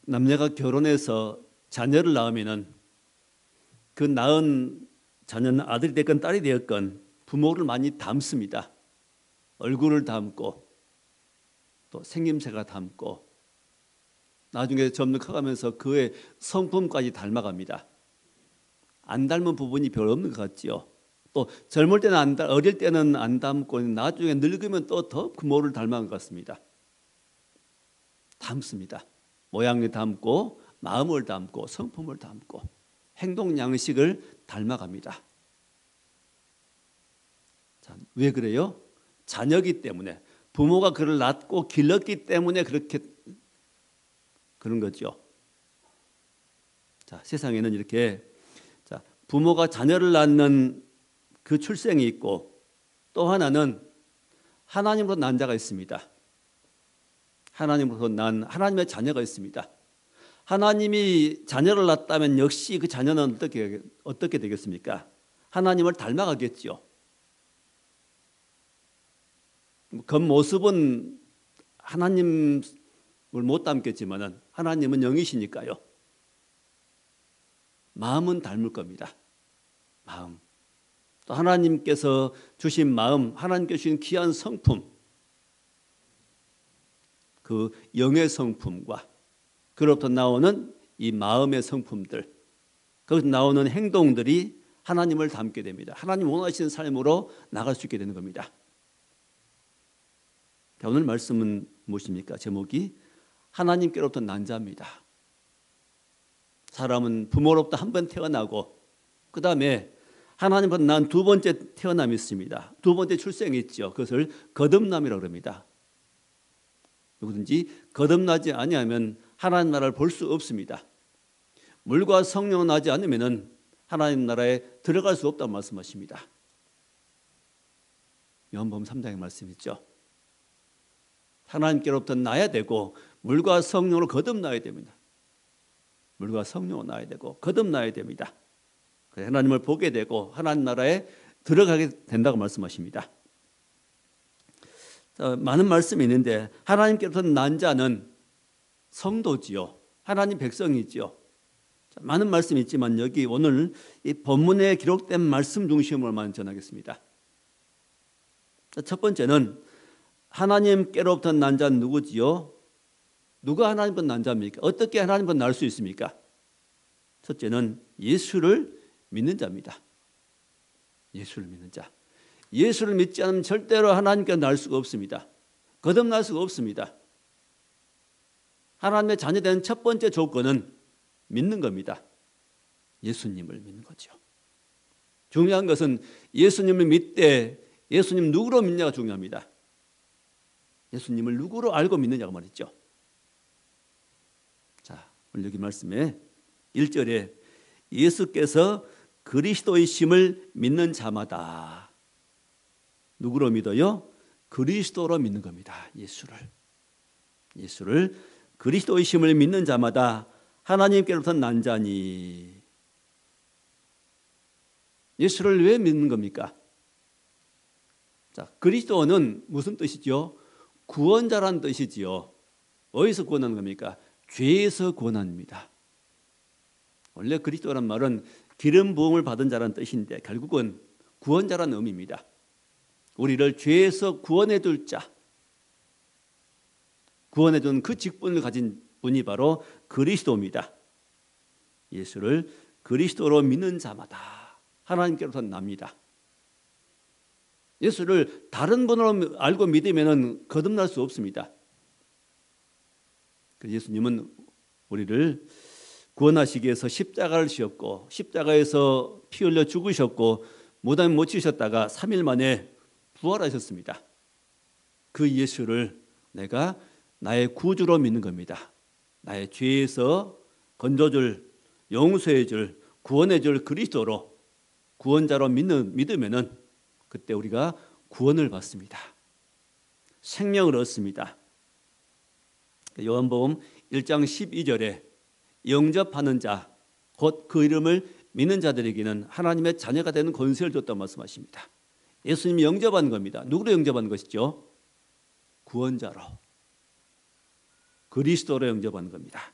남녀가 결혼해서 자녀를 낳으면은 그 낳은 자녀는 아들이 됐건 딸이 되었건 부모를 많이 닮습니다. 얼굴을 닮고 또 생김새가 닮고 나중에 점점 커가면서 그의 성품까지 닮아갑니다. 안 닮은 부분이 별로 없는 것 같지요. 또 젊을 때는 어릴 때는 안 닮고 나중에 늙으면 또 더 부모를 닮은 것 같습니다. 닮습니다. 모양을 닮고 마음을 닮고 성품을 닮고 행동 양식을 닮아갑니다. 자, 왜 그래요? 자녀기 때문에 부모가 그를 낳고 길렀기 때문에 그렇게 그런 거죠. 자, 세상에는 이렇게 부모가 자녀를 낳는 그 출생이 있고 또 하나는 하나님으로 난 자가 있습니다. 하나님으로 난 하나님의 자녀가 있습니다. 하나님이 자녀를 낳았다면 역시 그 자녀는 어떻게 되겠습니까? 하나님을 닮아가겠죠. 겉모습은 하나님을 못 닮겠지만 하나님은 영이시니까요. 마음은 닮을 겁니다. 마음. 또 하나님께서 주신 마음, 하나님께서 주신 귀한 성품, 그 영의 성품과 그로부터 나오는 이 마음의 성품들, 거기서 나오는 행동들이 하나님을 닮게 됩니다. 하나님 원하시는 삶으로 나갈 수 있게 되는 겁니다. 오늘 말씀은 무엇입니까? 제목이 하나님께로부터 난 자입니다. 사람은 부모로부터 한 번 태어나고 그 다음에 하나님으로부터 난 두 번째 태어남이 있습니다. 두 번째 출생이 있죠. 그것을 거듭남이라고 합니다. 누구든지 거듭나지 아니하면 하나님 나라를 볼 수 없습니다. 물과 성령을 나지 않으면 하나님 나라에 들어갈 수 없다고 말씀하십니다. 요한복음 3장의 말씀이죠. 하나님께로부터 나야 되고 물과 성령으로 거듭나야 됩니다. 물과 성령으로 나야 되고 거듭나야 됩니다. 하나님을 보게 되고 하나님 나라에 들어가게 된다고 말씀하십니다. 많은 말씀이 있는데 하나님께로부터 난 자는 성도지요. 하나님 백성이지요. 많은 말씀이 있지만 여기 오늘 이 본문에 기록된 말씀 중심으로만 전하겠습니다. 첫 번째는 하나님께로부터 난 자는 누구지요? 누가 하나님께로부터 난 자입니까? 어떻게 하나님께로부터 날 수 있습니까? 첫째는 예수를 믿는 자입니다. 예수를 믿는 자. 예수를 믿지 않으면 절대로 하나님께 날 수가 없습니다. 거듭날 수가 없습니다. 하나님의 자녀되는 첫 번째 조건은 믿는 겁니다. 예수님을 믿는 거죠. 중요한 것은 예수님을 믿되 예수님 누구로 믿냐가 중요합니다. 예수님을 누구로 알고 믿느냐가 말이죠. 자, 오늘 여기 말씀에 1절에 예수께서 그리스도이심을 믿는 자마다 누구로 믿어요? 그리스도로 믿는 겁니다. 예수를 그리스도이심을 믿는 자마다 하나님께로부터 난 자니. 예수를 왜 믿는 겁니까? 자, 그리스도는 무슨 뜻이죠? 구원자라는 뜻이지요. 어디서 구원하는 겁니까? 죄에서 구원합니다. 원래 그리스도란 말은 기름 부음을 받은 자라는 뜻인데 결국은 구원자라는 의미입니다. 우리를 죄에서 구원해 줄 자, 구원해 준 그 직분을 가진 분이 바로 그리스도입니다. 예수를 그리스도로 믿는 자마다 하나님께로부터 납니다. 예수를 다른 분으로 알고 믿으면 거듭날 수 없습니다. 예수님은 우리를 구원하시기 위해서 십자가를 지었고 십자가에서 피 흘려 죽으셨고 무덤에 못 치셨다가 3일 만에 부활하셨습니다. 그 예수를 내가 나의 구주로 믿는 겁니다. 나의 죄에서 건져줄, 용서해줄, 구원해줄 그리스도로 구원자로 믿으면은 그때 우리가 구원을 받습니다. 생명을 얻습니다. 요한복음 1장 12절에 영접하는 자, 곧 그 이름을 믿는 자들에게는 하나님의 자녀가 되는 권세를 줬다고 말씀하십니다. 예수님이 영접하는 겁니다. 누구로 영접하는 것이죠? 구원자로, 그리스도로 영접하는 겁니다.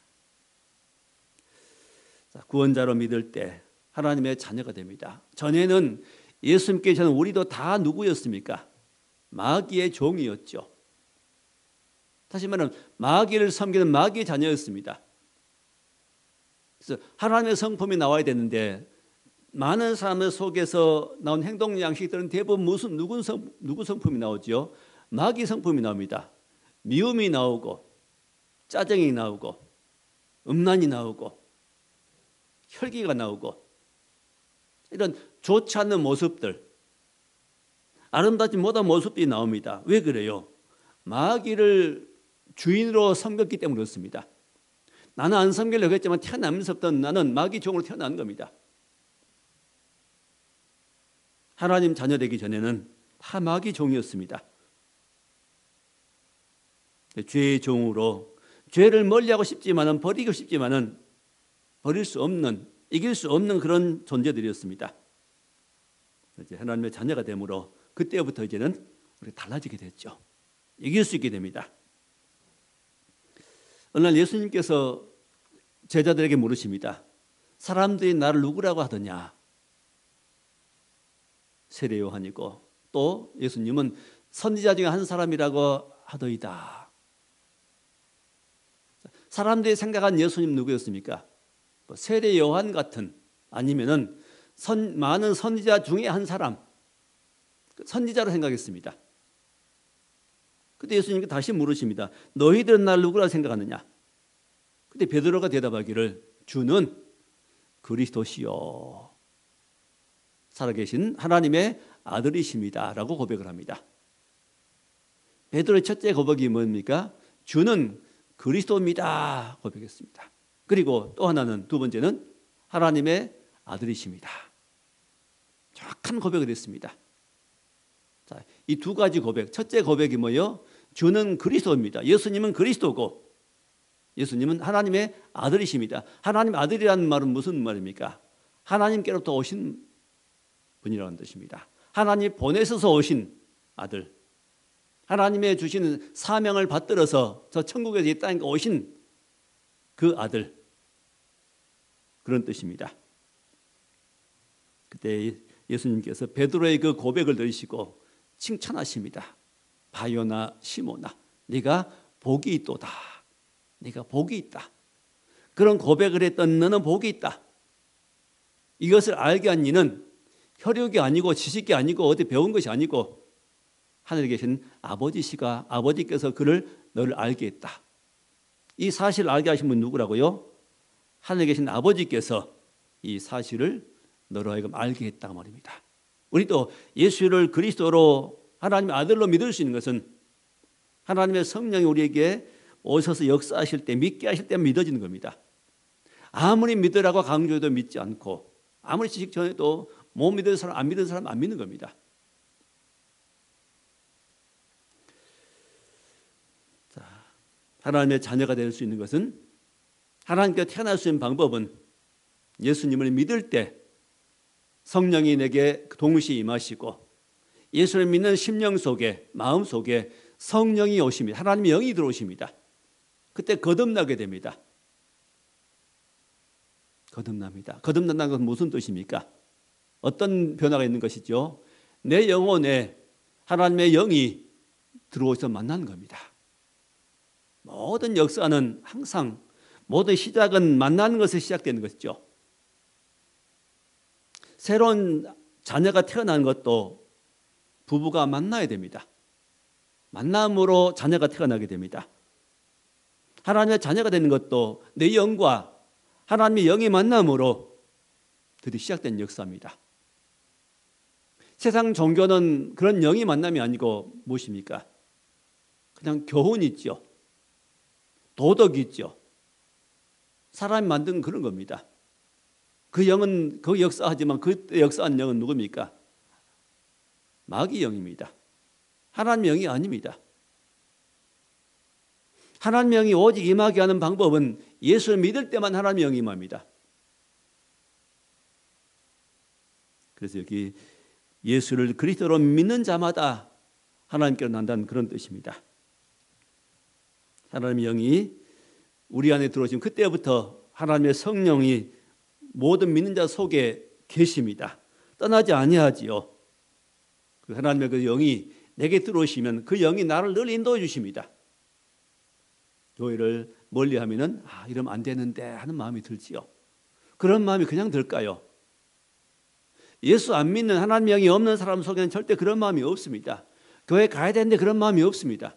구원자로 믿을 때 하나님의 자녀가 됩니다. 전에는 예수님께 저는 우리도 다 누구였습니까? 마귀의 종이었죠. 다시 말하면 마귀를 섬기는 마귀의 자녀였습니다. 그래서 하나님의 성품이 나와야 되는데 많은 사람들 속에서 나온 행동 양식들은 대부분 누구 성품이 나오죠? 마귀 성품이 나옵니다. 미움이 나오고 짜증이 나오고 음란이 나오고 혈기가 나오고 이런 좋지 않는 모습들, 아름답지 못한 모습들이 나옵니다. 왜 그래요? 마귀를 주인으로 섬겼기 때문에 그렇습니다. 나는 안 섬기려고 했지만 태어나면서부터 나는 마귀 종으로 태어난 겁니다. 하나님 자녀 되기 전에는 다 마귀 종이었습니다. 죄의 종으로 죄를 멀리하고 싶지만은 버리고 싶지만은 버릴 수 없는, 이길 수 없는 그런 존재들이었습니다. 이제 하나님의 자녀가 되므로 그때부터 이제는 우리 달라지게 됐죠. 이길 수 있게 됩니다. 어느 날 예수님께서 제자들에게 물으십니다. 사람들이 나를 누구라고 하더냐? 세례 요한이고 또 예수님은 선지자 중에 한 사람이라고 하더이다. 사람들이 생각한 예수님 누구였습니까? 세례 요한 같은, 아니면은 많은 선지자 중에 한 사람, 선지자로 생각했습니다. 그때 예수님께 다시 물으십니다. 너희들은 나를 누구라 생각하느냐? 그때 베드로가 대답하기를 주는 그리스도시요 살아계신 하나님의 아들이십니다 라고 고백을 합니다. 베드로의 첫째 고백이 뭡니까? 주는 그리스도입니다 고백했습니다. 그리고 또 하나는, 두 번째는 하나님의 아들이십니다. 정확한 고백을 했습니다. 자, 이 두 가지 고백, 첫째 고백이 뭐예요? 주는 그리스도입니다. 예수님은 그리스도고 예수님은 하나님의 아들이십니다. 하나님 아들이라는 말은 무슨 말입니까? 하나님께로부터 오신 분이라는 뜻입니다. 하나님 보내셔서 오신 아들, 하나님의 주시는 사명을 받들어서 저 천국에서 이 땅에 오신 그 아들, 그런 뜻입니다. 그때 예수님께서 베드로의 그 고백을 들으시고 칭찬하십니다. 바요나 시모나, 네가 복이 있도다. 네가 복이 있다. 그런 고백을 했던 너는 복이 있다. 이것을 알게 한 이는 혈육이 아니고 지식이 아니고 어디 배운 것이 아니고 하늘에 계신 아버지께서 너를 알게 했다. 이 사실을 알게 하신 분 누구라고요? 하늘에 계신 아버지께서 이 사실을 너로 하여금 알게 했다고 말입니다. 우리도 예수를 그리스도로 하나님의 아들로 믿을 수 있는 것은 하나님의 성령이 우리에게 오셔서 역사하실 때, 믿게 하실 때 믿어지는 겁니다. 아무리 믿으라고 강조해도 믿지 않고, 아무리 지식 전해도 못 믿는 사람, 안 믿는 사람 안 믿는 겁니다. 자, 하나님의 자녀가 될 수 있는 것은, 하나님께 태어날 수 있는 방법은 예수님을 믿을 때 성령이 내게 동시에 임하시고 예수를 믿는 심령 속에, 마음 속에 성령이 오십니다. 하나님의 영이 들어오십니다. 그때 거듭나게 됩니다. 거듭납니다. 거듭난다는 것은 무슨 뜻입니까? 어떤 변화가 있는 것이죠? 내 영혼에 하나님의 영이 들어오셔서 만나는 겁니다. 모든 역사는 항상, 모든 시작은 만나는 것에 시작되는 것이죠. 새로운 자녀가 태어나는 것도 부부가 만나야 됩니다. 만남으로 자녀가 태어나게 됩니다. 하나님의 자녀가 되는 것도 내 영과 하나님의 영의 만남으로 드디어 시작된 역사입니다. 세상 종교는 그런 영의 만남이 아니고 무엇입니까? 그냥 교훈이 있죠. 도덕이 있죠. 사람이 만든 그런 겁니다. 그 영은 그 역사하지만 그때 역사한 영은 누굽니까? 마귀 영입니다. 하나님의 영이 아닙니다. 하나님의 영이 오직 임하게 하는 방법은 예수를 믿을 때만 하나님의 영이 임합니다. 그래서 여기 예수를 그리스도로 믿는 자마다 하나님께로 난다는 그런 뜻입니다. 하나님의 영이 우리 안에 들어오시면 그때부터 하나님의 성령이 모든 믿는 자 속에 계십니다. 떠나지 아니하지요. 하나님의 그 영이 내게 들어오시면 그 영이 나를 늘 인도해 주십니다. 교회를 멀리하면은 이러면 안 되는데 하는 마음이 들지요. 그런 마음이 그냥 들까요? 예수 안 믿는 하나님의 영이 없는 사람 속에는 절대 그런 마음이 없습니다. 교회 가야 되는데 그런 마음이 없습니다.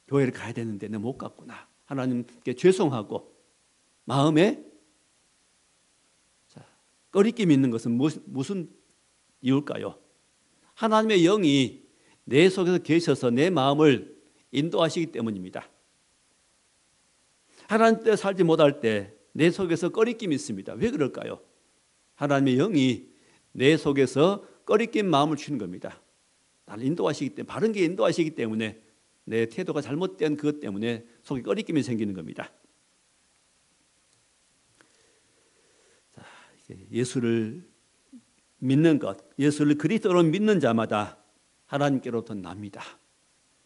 교회를 가야 되는데 내가 못 갔구나. 하나님께 죄송하고 마음에 꺼리낌이 있는 것은 무슨 이유일까요? 하나님의 영이 내 속에서 계셔서 내 마음을 인도하시기 때문입니다. 하나님 때 살지 못할 때 내 속에서 꺼리낌이 있습니다. 왜 그럴까요? 하나님의 영이 내 속에서 꺼리낌 마음을 주는 겁니다. 나를 인도하시기 때문에, 바른 게 인도하시기 때문에 내 태도가 잘못된 그것 때문에 속에 꺼리낌이 생기는 겁니다. 자, 예수를 믿는 것, 예수를 그리스도로 믿는 자마다 하나님께로부터 납니다.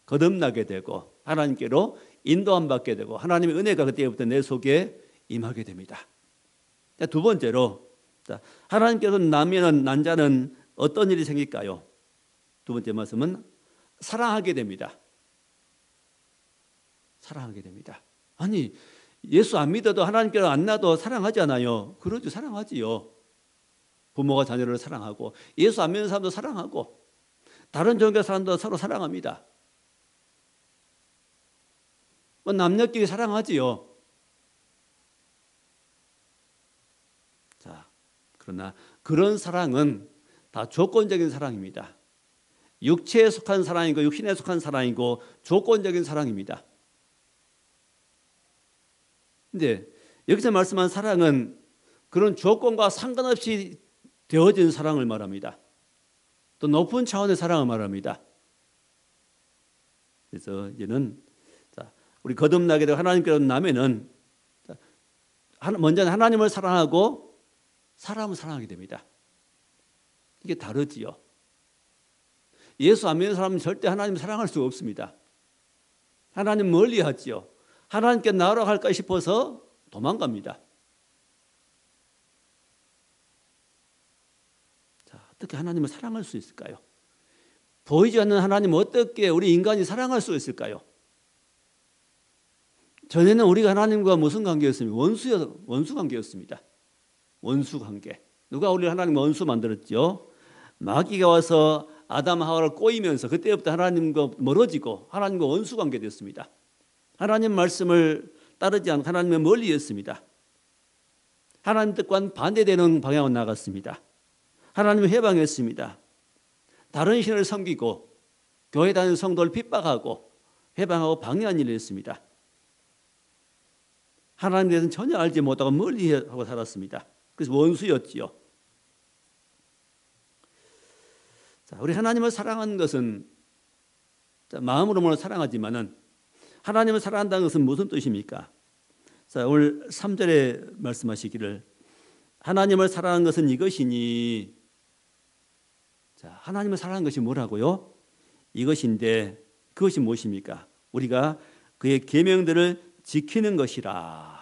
거듭나게 되고 하나님께로 인도함 받게 되고 하나님의 은혜가 그때부터 내 속에 임하게 됩니다. 자, 두 번째로 하나님께서 나면 난 자는 어떤 일이 생길까요? 두 번째 말씀은 사랑하게 됩니다. 사랑하게 됩니다. 아니, 예수 안 믿어도 하나님께로 안 나도 사랑하잖아요. 그러죠. 사랑하지요. 부모가 자녀를 사랑하고 예수 안 믿는 사람도 사랑하고 다른 종교 사람도 서로 사랑합니다. 남녀끼리 사랑하지요. 자, 그러나 그런 사랑은 다 조건적인 사랑입니다. 육체에 속한 사랑이고 육신에 속한 사랑이고 조건적인 사랑입니다. 근데 여기서 말씀한 사랑은 그런 조건과 상관없이 되어진 사랑을 말합니다. 또 높은 차원의 사랑을 말합니다. 그래서 이제는 우리 거듭나게 되고 하나님께로 나면은 먼저 하나님을 사랑하고 사람을 사랑하게 됩니다. 이게 다르지요. 예수 안 믿는 사람은 절대 하나님을 사랑할 수가 없습니다. 하나님 멀리하지요. 하나님께 나으러 갈까 싶어서 도망갑니다. 자, 어떻게 하나님을 사랑할 수 있을까요? 보이지 않는 하나님을 어떻게 우리 인간이 사랑할 수 있을까요? 전에는 우리가 하나님과 무슨 관계였습니까? 원수 관계였습니다. 원수 관계. 누가 우리 하나님 원수 만들었죠? 마귀가 와서 아담 하와를 꼬이면서 그때부터 하나님과 멀어지고 하나님과 원수 관계 됐습니다. 하나님 말씀을 따르지 않고 하나님의 멀리였습니다. 하나님 뜻과는 반대되는 방향으로 나갔습니다. 하나님을 해방했습니다. 다른 신을 섬기고 교회 다니는 성도를 핍박하고 해방하고 방해한 일을 했습니다. 하나님에 대해서는 전혀 알지 못하고 멀리하고 살았습니다. 그래서 원수였지요. 자, 우리 하나님을 사랑하는 것은 마음으로만 사랑하지만은 하나님을 사랑한다는 것은 무슨 뜻입니까? 자, 오늘 3절에 말씀하시기를 하나님을 사랑하는 것은 이것이니. 자, 하나님을 사랑하는 것이 뭐라고요? 이것인데 그것이 무엇입니까? 우리가 그의 계명들을 지키는 것이라.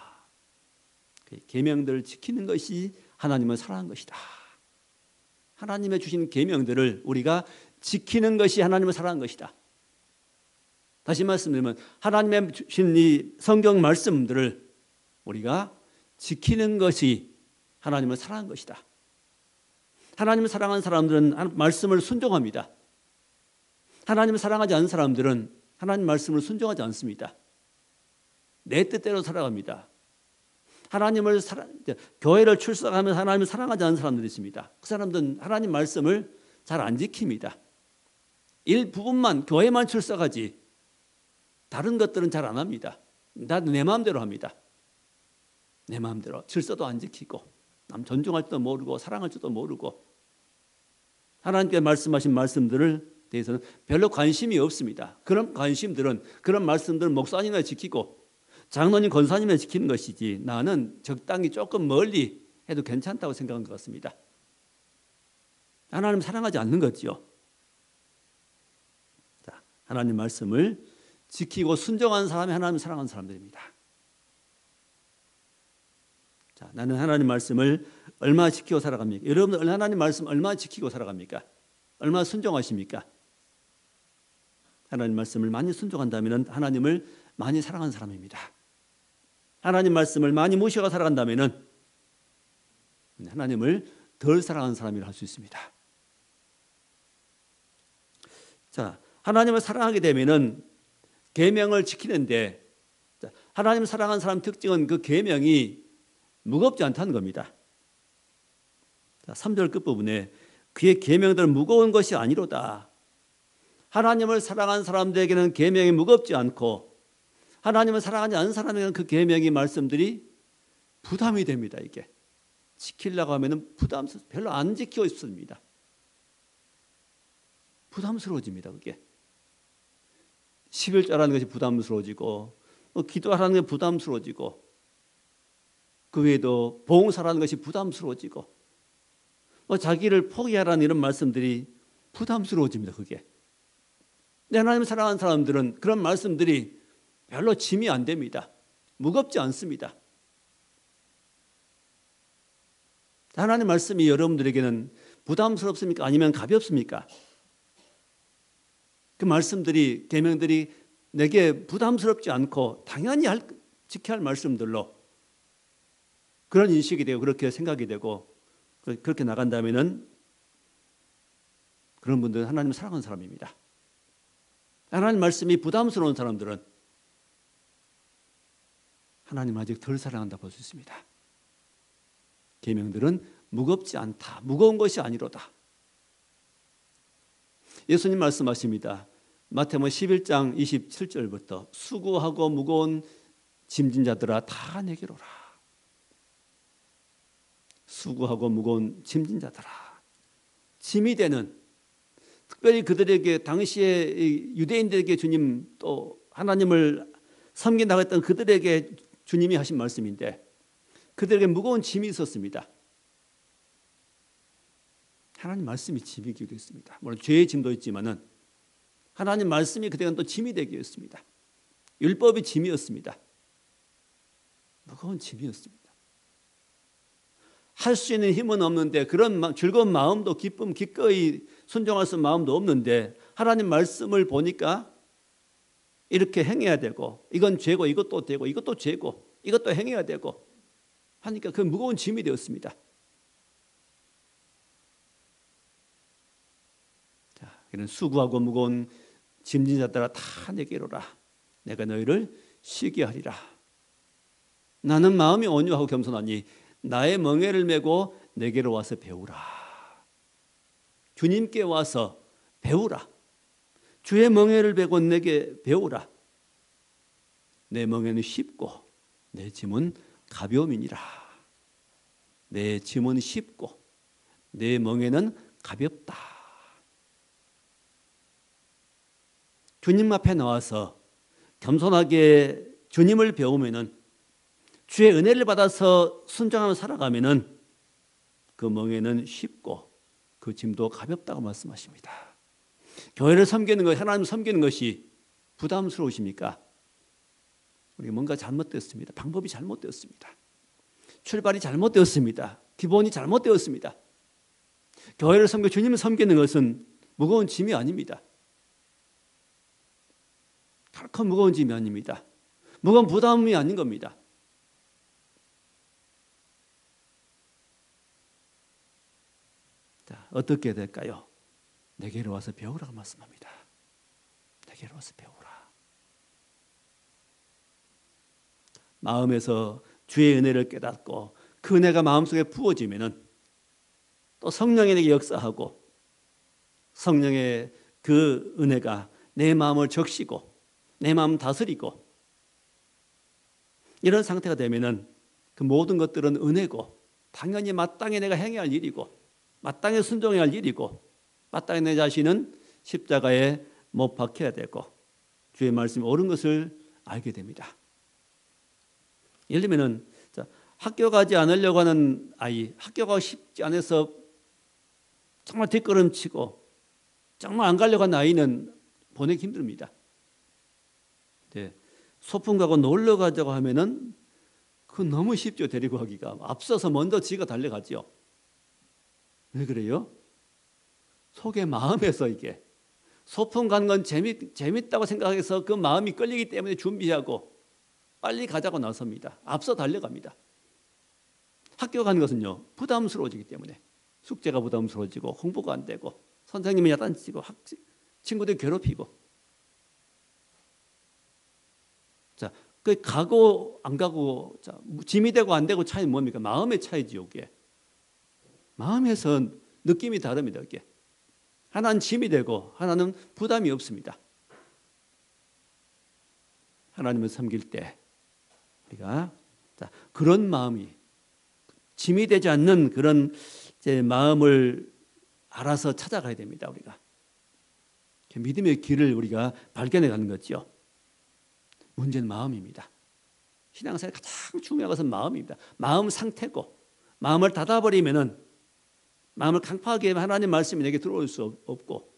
그의 계명들을 지키는 것이 하나님을 사랑하는 것이다. 하나님의 주신 계명들을 우리가 지키는 것이 하나님을 사랑하는 것이다. 다시 말씀드리면 하나님의 주신 이 성경 말씀들을 우리가 지키는 것이 하나님을 사랑하는 것이다. 하나님을 사랑하는 사람들은 말씀을 순종합니다. 하나님을 사랑하지 않는 사람들은 하나님 말씀을 순종하지 않습니다. 내 뜻대로 살아갑니다. 교회를 출석하면서 하나님을 사랑하지 않는 사람들이 있습니다. 그 사람들은 하나님 말씀을 잘 안 지킵니다. 일부분만 교회만 출석하지 다른 것들은 잘 안 합니다. 다 내 마음대로 합니다. 내 마음대로 질서도 안 지키고 남 존중할 줄도 모르고 사랑할 줄도 모르고 하나님께 말씀하신 말씀들을 대해서는 별로 관심이 없습니다. 그런 관심들은 그런 말씀들은 목사님이 지키고 장로님 권사님이 지키는 것이지 나는 적당히 조금 멀리 해도 괜찮다고 생각한 것 같습니다. 하나님 사랑하지 않는 거지요. 자, 하나님 말씀을 지키고 순종하는 사람이 하나님 사랑하는 사람들입니다. 자, 나는 하나님 말씀을 얼마나 지키고 살아갑니까? 여러분들 하나님 말씀 얼마나 지키고 살아갑니까? 얼마나 순종하십니까? 하나님 말씀을 많이 순종한다면 하나님을 많이 사랑하는 사람입니다. 하나님 말씀을 많이 무시하고 살아간다면 하나님을 덜 사랑하는 사람이라 할 수 있습니다. 자, 하나님을 사랑하게 되면은 계명을 지키는데, 하나님을 사랑하는 사람 특징은 그 계명이 무겁지 않다는 겁니다. 자, 3절 끝부분에 그의 계명들은 무거운 것이 아니로다. 하나님을 사랑하는 사람들에게는 계명이 무겁지 않고 하나님을 사랑하지 않는 사람에게는 그 계명의 말씀들이 부담이 됩니다. 이게 지키려고 하면 부담스러워 별로 안 지키고 있습니다. 부담스러워집니다. 그게 11조라는 것이 부담스러워지고 기도하라는 게 부담스러워지고 그 외에도 봉사라는 것이 부담스러워지고 자기를 포기하라는 이런 말씀들이 부담스러워집니다. 그게 하나님을 사랑하는 사람들은 그런 말씀들이 별로 짐이 안 됩니다. 무겁지 않습니다. 하나님 말씀이 여러분들에게는 부담스럽습니까? 아니면 가볍습니까? 그 말씀들이 계명들이 내게 부담스럽지 않고 당연히 지켜야 할 말씀들로 그런 인식이 되고 그렇게 생각이 되고 그렇게 나간다면은 그런 분들은 하나님을 사랑하는 사람입니다. 하나님 말씀이 부담스러운 사람들은 하나님을 아직 덜 사랑한다 볼 수 있습니다. 계명들은 무겁지 않다. 무거운 것이 아니로다. 예수님 말씀하십니다. 마태복음 11장 27절부터 수고하고 무거운 짐진 자들아 다 내게로 오라. 수고하고 무거운 짐진 자들아. 짐이 되는 특별히 그들에게 당시에 유대인들에게 주님 또 하나님을 섬긴다고 했던 그들에게 주님이 하신 말씀인데 그들에게 무거운 짐이 있었습니다. 하나님 말씀이 짐이기도 했습니다. 물론 죄의 짐도 있지만은 하나님 말씀이 그들에게는 또 짐이 되기도 했습니다. 율법이 짐이었습니다. 무거운 짐이었습니다. 할 수 있는 힘은 없는데 그런 즐거운 마음도 기쁨 기꺼이 순종할 수 있는 마음도 없는데 하나님 말씀을 보니까 이렇게 행해야 되고 이건 죄고 이것도 되고 이것도 죄고 이것도 행해야 되고 하니까 그 무거운 짐이 되었습니다. 자, 이런 수고하고 무거운 짐진 자들아 다 내게로 오라. 내가 너희를 쉬게 하리라. 나는 마음이 온유하고 겸손하니 나의 멍에를 메고 내게로 와서 배우라. 주님께 와서 배우라. 주의 멍에를 메고 내게 배우라. 내 멍에는 쉽고 내 짐은 가벼움이니라. 내 짐은 쉽고 내 멍에는 가볍다. 주님 앞에 나와서 겸손하게 주님을 배우면은 주의 은혜를 받아서 순종하며 살아가면은 그 멍에는 쉽고 그 짐도 가볍다고 말씀하십니다. 교회를 섬기는 것, 하나님을 섬기는 것이 부담스러우십니까? 우리 뭔가 잘못되었습니다. 방법이 잘못되었습니다. 출발이 잘못되었습니다. 기본이 잘못되었습니다. 교회를 섬겨 주님을 섬기는 것은 무거운 짐이 아닙니다. 결코 무거운 짐이 아닙니다. 무거운 부담이 아닌 겁니다. 자, 어떻게 될까요? 내게로 와서 배우라고 말씀합니다. 내게로 와서 배우라. 마음에서 주의 은혜를 깨닫고 그 은혜가 마음속에 부어지면은 또 성령에게 역사하고 성령의 그 은혜가 내 마음을 적시고 내 마음 다스리고 이런 상태가 되면은 그 모든 것들은 은혜고 당연히 마땅히 내가 행해야 할 일이고 마땅히 순종해야 할 일이고 마땅히 내 자신은 십자가에 못 박혀야 되고 주의 말씀이 옳은 것을 알게 됩니다. 예를 들면 학교 가지 않으려고 하는 아이, 학교 가기 쉽지 않아서 정말 뒷걸음치고 정말 안 가려고 하는 아이는 보내기 힘듭니다. 소풍 가고 놀러 가자고 하면은 그건 너무 쉽죠. 데리고 가기가. 앞서서 먼저 지가 달려가죠. 왜 그래요? 속의 마음에서 이게 소풍 가는 건 재밌다고 생각해서 그 마음이 끌리기 때문에 준비하고 빨리 가자고 나섭니다. 앞서 달려갑니다. 학교 가는 것은요, 부담스러워지기 때문에 숙제가 부담스러워지고 공부가 안 되고 선생님이 야단치고 친구들 괴롭히고. 자, 그 가고 안 가고, 자, 짐이 되고 안 되고 차이는 뭡니까? 마음의 차이지요, 이게. 마음에서 느낌이 다릅니다, 이게. 하나는 짐이 되고 하나는 부담이 없습니다. 하나님을 섬길 때 우리가 그런 마음이 짐이 되지 않는 그런 마음을 알아서 찾아가야 됩니다. 우리가 믿음의 길을 우리가 발견해 가는 거죠. 문제는 마음입니다. 신앙생활 가장 중요한 것은 마음입니다. 마음 상태고, 마음을 닫아버리면은, 마음을 강팍하게 하나님 말씀이 내게 들어올 수 없고,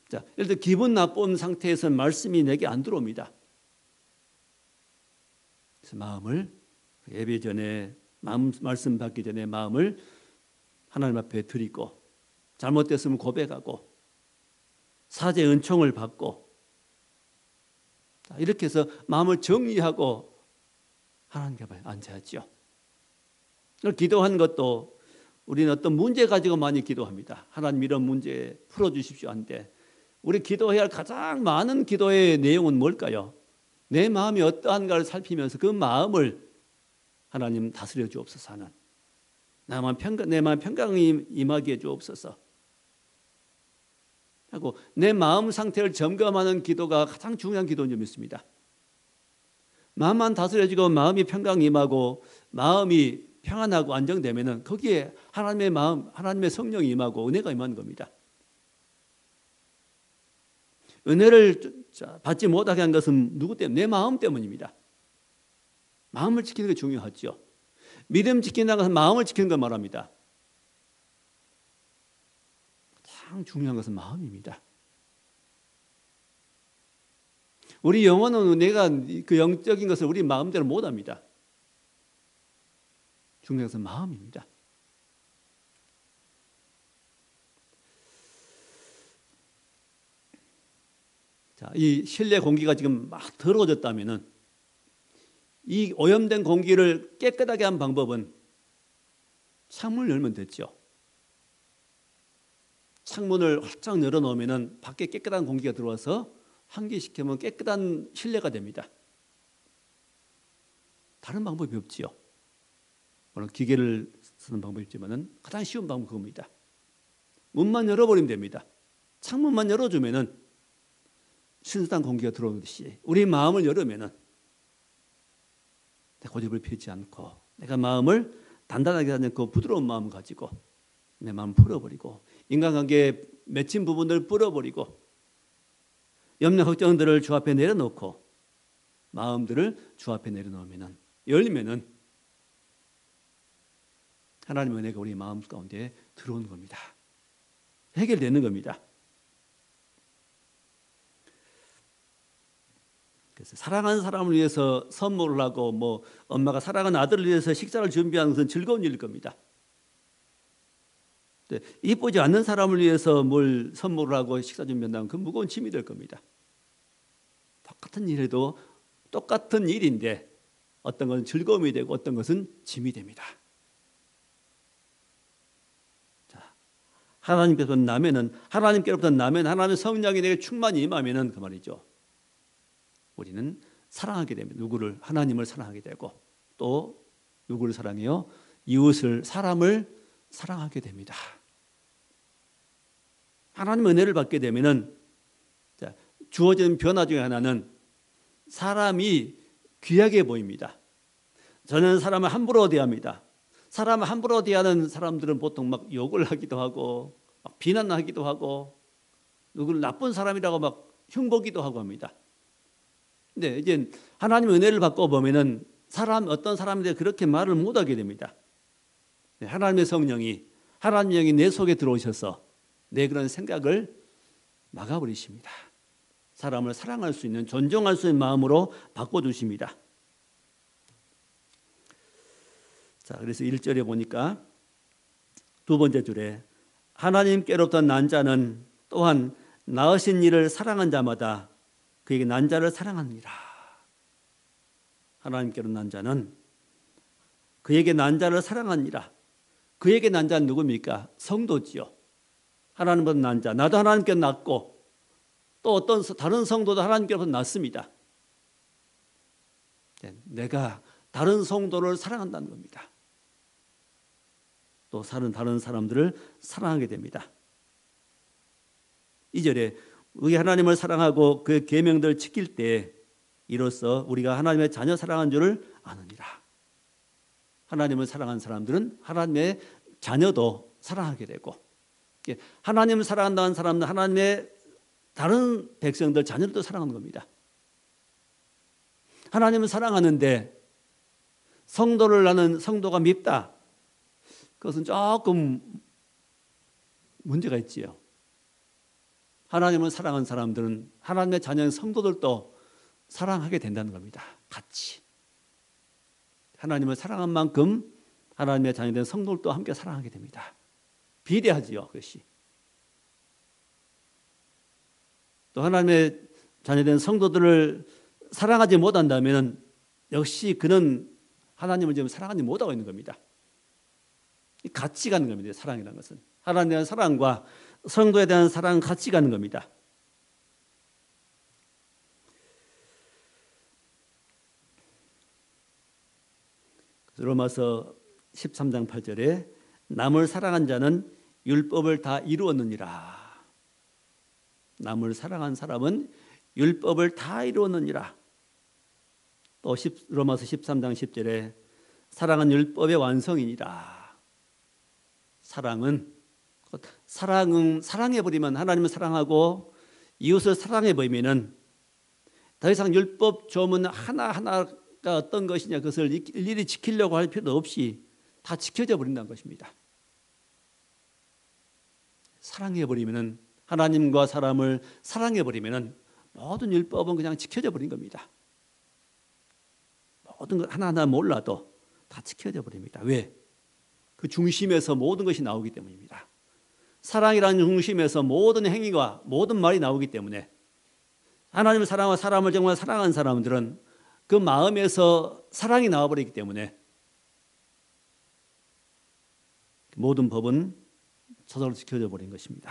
자, 예를 들어 기분 나쁜 상태에서 말씀이 내게 안 들어옵니다. 그래서 마음을 예배 전에, 말씀 받기 전에 마음을 하나님 앞에 드리고, 잘못됐으면 고백하고, 사죄 은총을 받고, 이렇게 해서 마음을 정리하고 하나님 앞에 앉아야죠. 기도하는 것도 우리는 어떤 문제 가지고 많이 기도합니다. 하나님 이런 문제 풀어주십시오 한데, 우리 기도해야 할 가장 많은 기도의 내용은 뭘까요? 내 마음이 어떠한가를 살피면서 그 마음을 하나님 다스려 주옵소서 하는, 내 마음 평강이 임하게 해 주옵소서 하고, 내 마음 상태를 점검하는 기도가 가장 중요한 기도인 점이 있습니다. 마음만 다스려지고 마음이 평강 임하고 마음이 평안하고 안정되면은 거기에 하나님의 마음, 하나님의 성령이 임하고 은혜가 임하는 겁니다. 은혜를 받지 못하게 한 것은 누구 때문에? 내 마음 때문입니다. 마음을 지키는 게 중요하죠. 믿음 지킨다는 것은 마음을 지키는 걸 말합니다. 가장 중요한 것은 마음입니다. 우리 영혼은 내가 그 영적인 것을 우리 마음대로 못합니다. 중요한 것은 마음입니다. 자, 이 실내 공기가 지금 막 더러워졌다면은, 이 오염된 공기를 깨끗하게 한 방법은 창문을 열면 됐죠. 창문을 활짝 열어놓으면 밖에 깨끗한 공기가 들어와서 환기시키면 깨끗한 실내가 됩니다. 다른 방법이 없지요. 물론 기계를 쓰는 방법이 있지만 가장 쉬운 방법은 그겁니다. 문만 열어버리면 됩니다. 창문만 열어주면 신선한 공기가 들어오듯이 우리 마음을 열으면 내 고집을 피우지 않고, 내가 마음을 단단하게 하지 않고 부드러운 마음을 가지고 내 마음을 풀어버리고, 인간관계에 맺힌 부분들을 풀어버리고, 염려 걱정들을 주 앞에 내려놓고 마음들을 주 앞에 내려놓으면, 열면은 하나님의 은혜가 우리 마음 가운데 들어오는 겁니다. 해결되는 겁니다. 그래서 사랑하는 사람을 위해서 선물을 하고, 엄마가 사랑하는 아들을 위해서 식사를 준비하는 것은 즐거운 일일 겁니다. 이쁘지 않는 사람을 위해서 뭘 선물을 하고 식사 준비한다면 그건 무거운 짐이 될 겁니다. 똑같은 일에도 똑같은 일인데 어떤 것은 즐거움이 되고 어떤 것은 짐이 됩니다. 자, 하나님께로부터 나면은, 하나님의 성령이 내게 충만히 임하면은 그 말이죠. 우리는 사랑하게 됩니다. 누구를? 하나님을 사랑하게 되고, 또 누구를 사랑해요? 이웃을, 사람을 사랑하게 됩니다. 하나님의 은혜를 받게 되면은, 주어진 변화 중에 하나는 사람이 귀하게 보입니다. 저는 사람을 함부로 대합니다. 사람을 함부로 대하는 사람들은 보통 막 욕을 하기도 하고, 막 비난하기도 하고, 누구를 나쁜 사람이라고 막 흉보기도 하고 합니다. 근데 이제 하나님의 은혜를 받고 보면은 어떤 사람들이 그렇게 말을 못하게 됩니다. 하나님의 성령이 내 속에 들어오셔서 내 그런 생각을 막아버리십니다. 사람을 사랑할 수 있는, 존중할 수 있는 마음으로 바꿔주십니다. 자, 그래서 1절에 보니까 두 번째 줄에 하나님께로부터 난 자는 또한 낳으신 이를 사랑한 자마다 그에게 난 자를 사랑하느니라. 하나님께로 난 자는 그에게 난 자를 사랑하느니라. 그에게 난 자는 누굽니까? 성도지요. 하나님보다 난 자. 나도 하나님께 낳고 또 어떤 다른 성도도 하나님께로부터 낳습니다. 내가 다른 성도를 사랑한다는 겁니다. 또 다른 사람들을 사랑하게 됩니다. 2절에 우리 하나님을 사랑하고 그의 계명들을 지킬 때 이로써 우리가 하나님의 자녀 사랑한 줄을 아느니라. 하나님을 사랑한 사람들은 하나님의 자녀도 사랑하게 되고, 하나님을 사랑한다는 사람은 하나님의 다른 백성들 자녀들도 사랑하는 겁니다. 하나님을 사랑하는데 성도를 낳는 성도가 밉다. 그것은 조금 문제가 있지요. 하나님을 사랑하는 사람들은 하나님의 자녀인 성도들도 사랑하게 된다는 겁니다. 같이. 하나님을 사랑한 만큼 하나님의 자녀된 성도들도 함께 사랑하게 됩니다. 비례하지요, 그것이. 또 하나님의 자녀된 성도들을 사랑하지 못한다면 역시 그는 하나님을 지금 사랑하지 못하고 있는 겁니다. 같이 가는 겁니다. 사랑이라는 것은 하나님에 대한 사랑과 성도에 대한 사랑은 같이 가는 겁니다. 로마서 13장 8절에 남을 사랑한 자는 율법을 다 이루었느니라. 남을 사랑한 사람은 율법을 다 이루었느니라. 또 로마서 13장 10절에 사랑은 율법의 완성이니라. 사랑은 사랑해버리면, 하나님을 사랑하고 이웃을 사랑해버리면 더 이상 율법 조문 하나하나가 어떤 것이냐 그것을 일일이 지키려고 할 필요도 없이 다 지켜져 버린다는 것입니다. 사랑해버리면, 하나님과 사람을 사랑해버리면 모든 율법은 그냥 지켜져 버린 겁니다. 모든 것 하나하나 몰라도 다 지켜져 버립니다. 왜? 그 중심에서 모든 것이 나오기 때문입니다. 사랑이라는 중심에서 모든 행위와 모든 말이 나오기 때문에 하나님을 사랑하고 사람을 정말 사랑하는 사람들은 그 마음에서 사랑이 나와버리기 때문에 모든 법은 저절로 지켜져 버린 것입니다.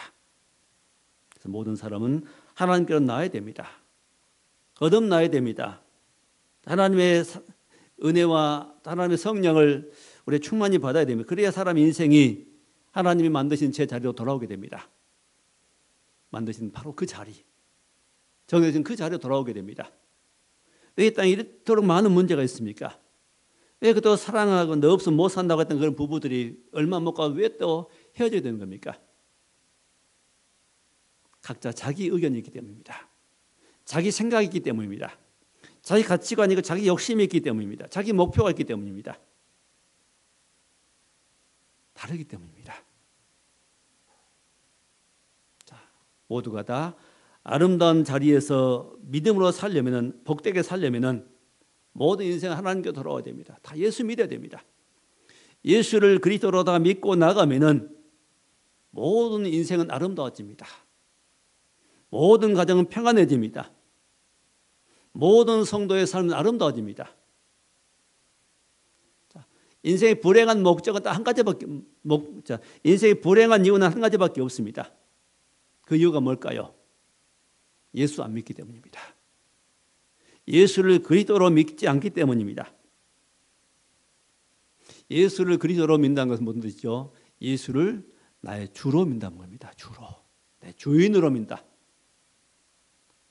그래서 모든 사람은 하나님께로 나아야 됩니다. 거듭나야 됩니다. 하나님의 은혜와 하나님의 성령을 우리 충만히 받아야 됩니다. 그래야 사람 인생이 하나님이 만드신 제 자리로 돌아오게 됩니다. 만드신 바로 그 자리, 정해진 그 자리로 돌아오게 됩니다. 왜 이 땅에 이토록 많은 문제가 있습니까? 왜 또 사랑하고 너 없으면 못 산다고 했던 그런 부부들이 얼마 못 가고 왜 또 헤어져야 되는 겁니까? 각자 자기 의견이 있기 때문입니다. 자기 생각이 있기 때문입니다. 자기 가치관이 있고 자기 욕심이 있기 때문입니다. 자기 목표가 있기 때문입니다. 다르기 때문입니다. 자, 모두가 다 아름다운 자리에서 믿음으로 살려면은, 복되게 살려면은 모든 인생 하나님께 돌아와야 됩니다. 다 예수 믿어야 됩니다. 예수를 그리스도로 다 믿고 나가면은 모든 인생은 아름다워집니다. 모든 가정은 평안해집니다. 모든 성도의 삶은 아름다워집니다. 자, 인생의 불행한 목적은 딱 한 가지밖에, 인생의 불행한 이유는 한 가지밖에 없습니다. 그 이유가 뭘까요? 예수 안 믿기 때문입니다. 예수를 그리스도로 믿지 않기 때문입니다. 예수를 그리스도로 믿는다는 것은 무슨 뜻이죠? 예수를 나의 주로 믿는다는 겁니다. 주로. 내 주인으로 믿는다.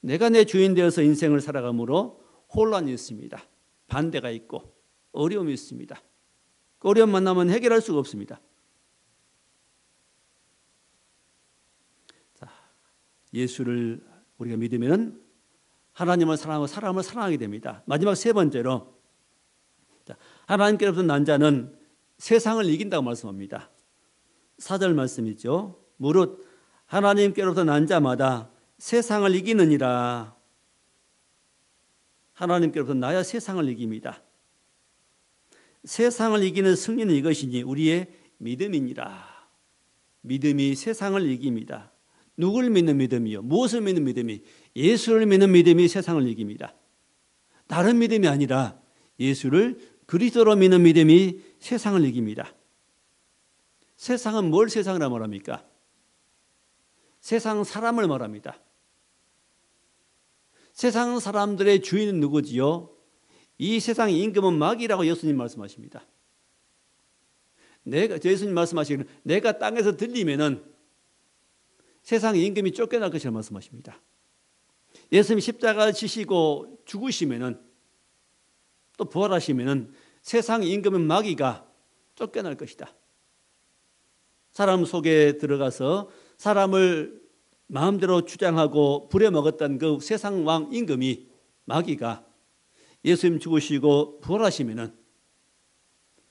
내가 내 주인 되어서 인생을 살아가므로 혼란이 있습니다. 반대가 있고 어려움이 있습니다. 그 어려움 만나면 해결할 수가 없습니다. 자, 예수를 우리가 믿으면 하나님을 사랑하고 사람을 사랑하게 됩니다. 마지막 세 번째로, 하나님께로부터 난 자는 세상을 이긴다고 말씀합니다. 4절 말씀이죠. 무릇 하나님께로부터 난 자마다 세상을 이기느니라. 하나님께로부터 나야 세상을 이깁니다. 세상을 이기는 승리는 이것이니 우리의 믿음이니라. 믿음이 세상을 이깁니다. 누굴 믿는 믿음이요? 무엇을 믿는 믿음이? 예수를 믿는 믿음이 세상을 이깁니다. 다른 믿음이 아니라 예수를 그리스도로 믿는 믿음이 세상을 이깁니다. 세상은 뭘 세상이라 말합니까? 세상 사람을 말합니다. 세상 사람들의 주인은 누구지요? 이 세상의 임금은 마귀라고 예수님 말씀하십니다. 예수님 말씀하시기를 내가 땅에서 들리면은 세상의 임금이 쫓겨날 것이라고 말씀하십니다. 예수님 십자가를 지시고 죽으시면은 또 부활하시면은 세상의 임금은 마귀가 쫓겨날 것이다. 사람 속에 들어가서 사람을 마음대로 주장하고 부려먹었던 그 세상 왕 임금이 마귀가 예수님 죽으시고 부활하시면은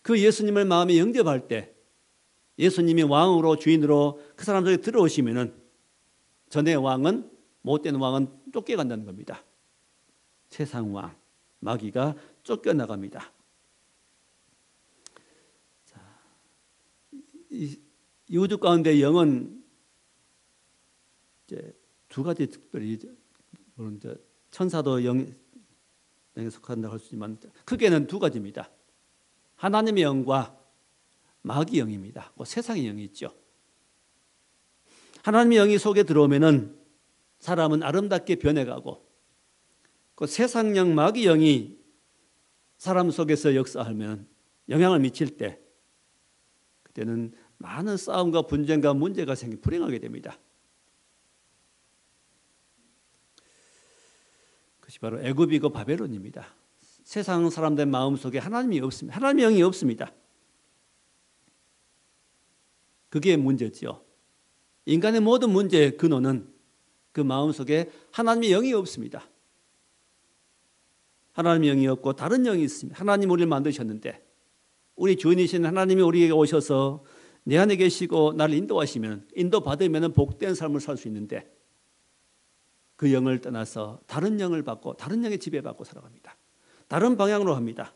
그 예수님을 마음에 영접할 때 예수님이 왕으로 주인으로 그 사람 속에 들어오시면은 전의 왕은 못된 왕은 쫓겨간다는 겁니다. 세상 왕 마귀가 쫓겨나갑니다. 자, 이 우주 가운데 영은 이제 두 가지 특별히 물론 이제 천사도 영에 속한다고 할 수 있지만 크게는 두 가지입니다. 하나님의 영과 마귀 영입니다. 세상의 영이 있죠. 하나님의 영이 속에 들어오면은 사람은 아름답게 변해가고 그 세상 영 마귀 영이 사람 속에서 역사하면 영향을 미칠 때 그때는 많은 싸움과 분쟁과 문제가 생겨 불행하게 됩니다. 그것이 바로 애굽이고 바벨론입니다. 세상 사람들 마음속에 하나님이 없습니다. 하나님의 영이 없습니다. 그게 문제지요. 인간의 모든 문제의 근원은 그 마음속에 하나님의 영이 없습니다. 하나님의 영이 없고 다른 영이 있습니다. 하나님 우리를 만드셨는데 우리 주인이신 하나님이 우리에게 오셔서 내 안에 계시고 나를 인도하시면 인도받으면 복된 삶을 살 수 있는데 그 영을 떠나서 다른 영을 받고 다른 영의 지배받고 살아갑니다. 다른 방향으로 합니다.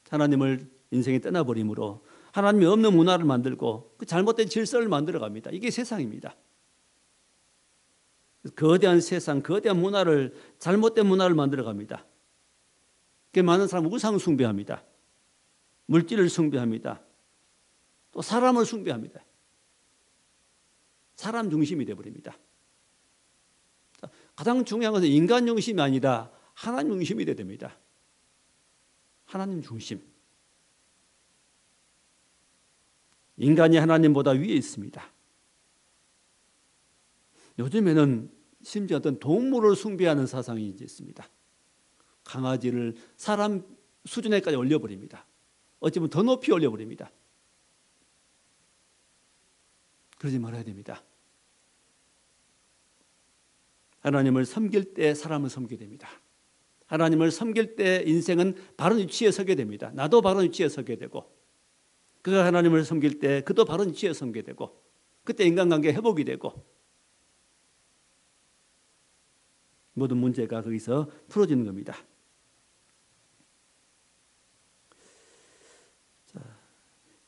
하나님을 인생에 떠나버림으로 하나님이 없는 문화를 만들고 그 잘못된 질서를 만들어갑니다. 이게 세상입니다. 거대한 세상, 거대한 문화를 잘못된 문화를 만들어갑니다. 많은 사람은 우상 숭배합니다. 물질을 숭배합니다. 또 사람을 숭배합니다. 사람 중심이 되어버립니다. 가장 중요한 것은 인간 중심이 아니라 하나님 중심이 되어야 됩니다. 하나님 중심. 인간이 하나님보다 위에 있습니다. 요즘에는 심지어 어떤 동물을 숭배하는 사상이 이제 있습니다. 강아지를 사람 수준에까지 올려버립니다. 어찌 보면 더 높이 올려버립니다. 그러지 말아야 됩니다. 하나님을 섬길 때 사람을 섬기게 됩니다. 하나님을 섬길 때 인생은 바른 위치에 서게 됩니다. 나도 바른 위치에 서게 되고 그가 하나님을 섬길 때 그도 바른 위치에 서게 되고 그때 인간관계 회복이 되고 모든 문제가 거기서 풀어지는 겁니다.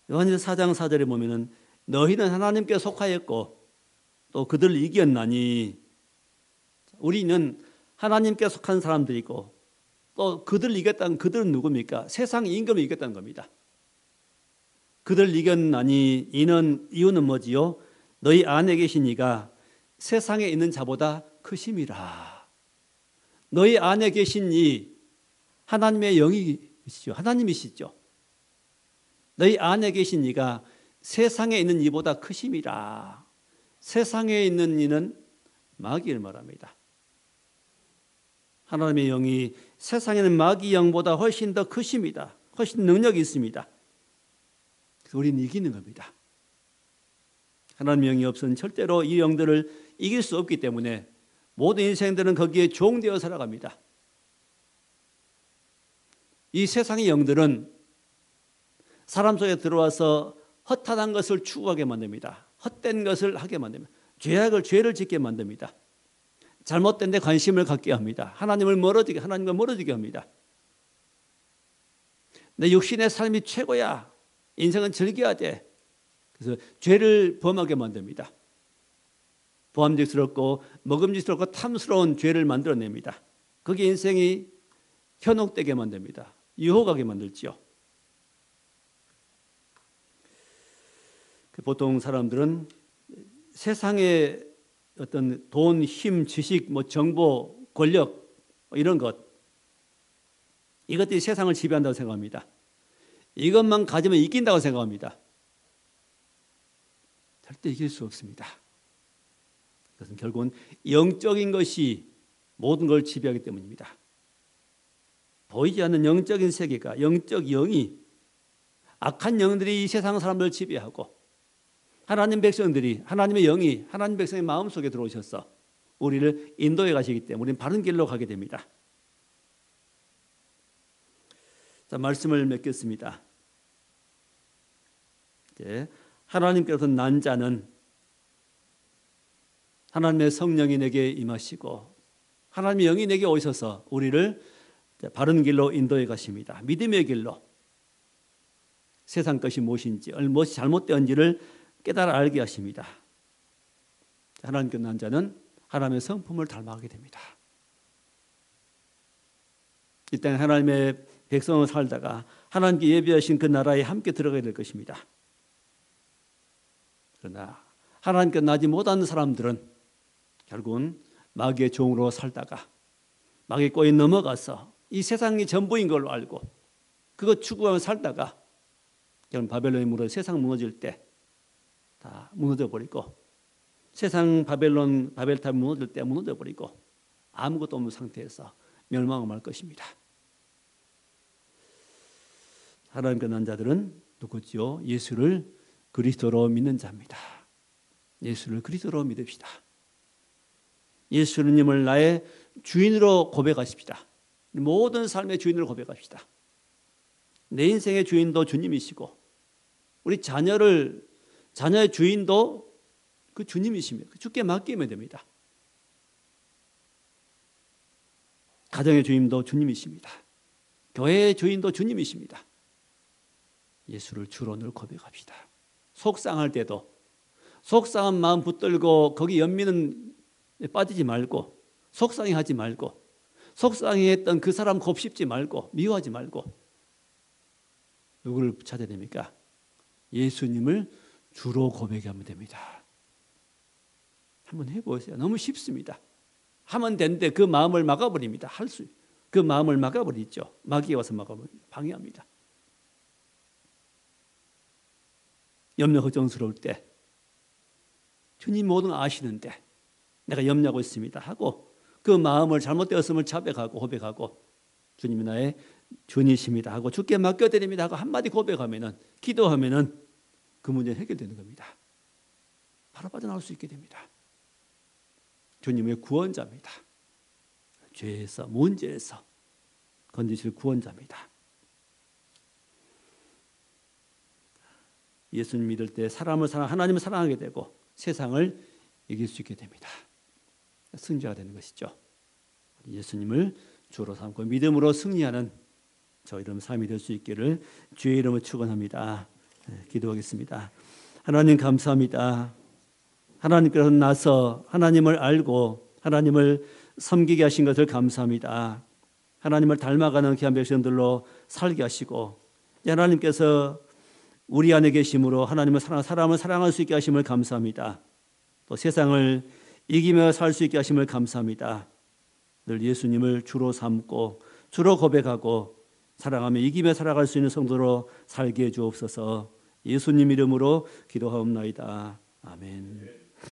요한일서 4장 4절에 보면은 너희는 하나님께 속하였고 또 그들을 이겼나니 우리는 하나님께 속한 사람들이고 또 그들을 이겼다는 그들은 누굽니까? 세상 임금을 이겼다는 겁니다. 그들을 이겼나니 이유는 뭐지요? 너희 안에 계신 이가 세상에 있는 자보다 크심이라. 너희 안에 계신 이 하나님의 영이시죠. 하나님이시죠. 너희 안에 계신 이가 세상에 있는 이보다 크심이라. 세상에 있는 이는 마귀를 말합니다. 하나님의 영이 세상에는 마귀 영보다 훨씬 더 크십니다. 훨씬 능력이 있습니다. 그래서 우리는 이기는 겁니다. 하나님의 영이 없으면 절대로 이 영들을 이길 수 없기 때문에 모든 인생들은 거기에 종되어 살아갑니다. 이 세상의 영들은 사람 속에 들어와서 허탄한 것을 추구하게 만듭니다. 헛된 것을 하게 만듭니다. 죄를 짓게 만듭니다. 잘못된 데 관심을 갖게 합니다. 하나님과 멀어지게 합니다. 내 육신의 삶이 최고야. 인생은 즐겨야 돼. 그래서 죄를 범하게 만듭니다. 보암직스럽고 먹음직스럽고 탐스러운 죄를 만들어냅니다. 그게 인생이 현혹되게 만듭니다. 유혹하게 만들지요. 보통 사람들은 세상의 어떤 돈, 힘, 지식, 정보, 권력 이런 것, 이것들이 세상을 지배한다고 생각합니다. 이것만 가지면 이긴다고 생각합니다. 절대 이길 수 없습니다. 그것은 결국은 영적인 것이 모든 걸 지배하기 때문입니다. 보이지 않는 영적인 세계가, 영적 영이, 악한 영들이 이 세상 사람들을 지배하고 하나님 백성들이, 하나님의 영이 하나님 백성의 마음속에 들어오셔서 우리를 인도해 가시기 때문에 우리는 바른 길로 가게 됩니다. 자, 말씀을 맺겠습니다. 이제 하나님께서 난 자는 하나님의 성령이 내게 임하시고 하나님의 영이 내게 오셔서 우리를 바른 길로 인도해 가십니다. 믿음의 길로. 세상 것이 무엇인지, 무엇이 잘못되었는지를 깨달아 알게 하십니다. 하나님께 난 자는 하나님의 성품을 닮아가게 됩니다. 이 땅에 하나님의 백성을 살다가 하나님께 예비하신 그 나라에 함께 들어가게 될 것입니다. 그러나 하나님께 나지 못하는 사람들은 결국은 마귀의 종으로 살다가 마귀의 꼬에 넘어가서 이 세상이 전부인 걸로 알고 그거 추구하며 살다가 결국 바벨론의 무너져 세상 무너질 때 다 무너져 버리고 세상 바벨탑이 무너질 때 무너져 버리고 아무것도 없는 상태에서 멸망할 것입니다. 하나님께 난 자들은 누구지요? 예수를 그리스도로 믿는 자입니다. 예수를 그리스도로 믿읍시다. 예수님을 나의 주인으로 고백하십시다. 모든 삶의 주인으로 고백합시다. 내 인생의 주인도 주님이시고 우리 자녀의 주인도 그 주님이십니다. 주께 맡기면 됩니다. 가정의 주인도 주님이십니다. 교회의 주인도 주님이십니다. 예수를 주로 늘 고백합시다. 속상할 때도 속상한 마음 붙들고 거기 연민은 빠지지 말고 속상해하지 말고 속상해했던 그 사람 곱씹지 말고 미워하지 말고 누구를 찾아야 됩니까? 예수님을 주로 고백하면 됩니다. 한번 해보세요. 너무 쉽습니다. 하면 되는데 그 마음을 막아버립니다. 그 마음을 막아버리죠. 마귀가 와서 방해합니다. 염려 걱정스러울 때 주님 모든 걸 아시는데 내가 염려하고 있습니다 하고 그 마음을 잘못되었음을 자백하고 고백하고 주님이 나의 주님이십니다 하고 주께 맡겨드립니다 하고 한마디 고백하면은 기도하면은 그 문제는 해결되는 겁니다. 바로 빠져나올 수 있게 됩니다. 주님의 구원자입니다. 죄에서 문제에서 건지실 구원자입니다. 예수님 믿을 때 하나님을 사랑하게 되고 세상을 이길 수 있게 됩니다. 승자가 되는 것이죠. 예수님을 주로 삼고 믿음으로 승리하는 저 이름 삶이 될 수 있기를 주의 이름으로 축원합니다. 기도하겠습니다. 하나님 감사합니다. 하나님께서 나서 하나님을 알고 하나님을 섬기게 하신 것을 감사합니다. 하나님을 닮아가는 귀한 백성들로 살게 하시고 하나님께서 우리 안에 계심으로 하나님을 사람을 사랑할 수 있게 하심을 감사합니다. 또 세상을 이기며 살 수 있게 하심을 감사합니다. 늘 예수님을 주로 삼고 주로 고백하고 사랑하며 이기며 살아갈 수 있는 성도로 살게 해 주옵소서. 예수님 이름으로 기도하옵나이다. 아멘.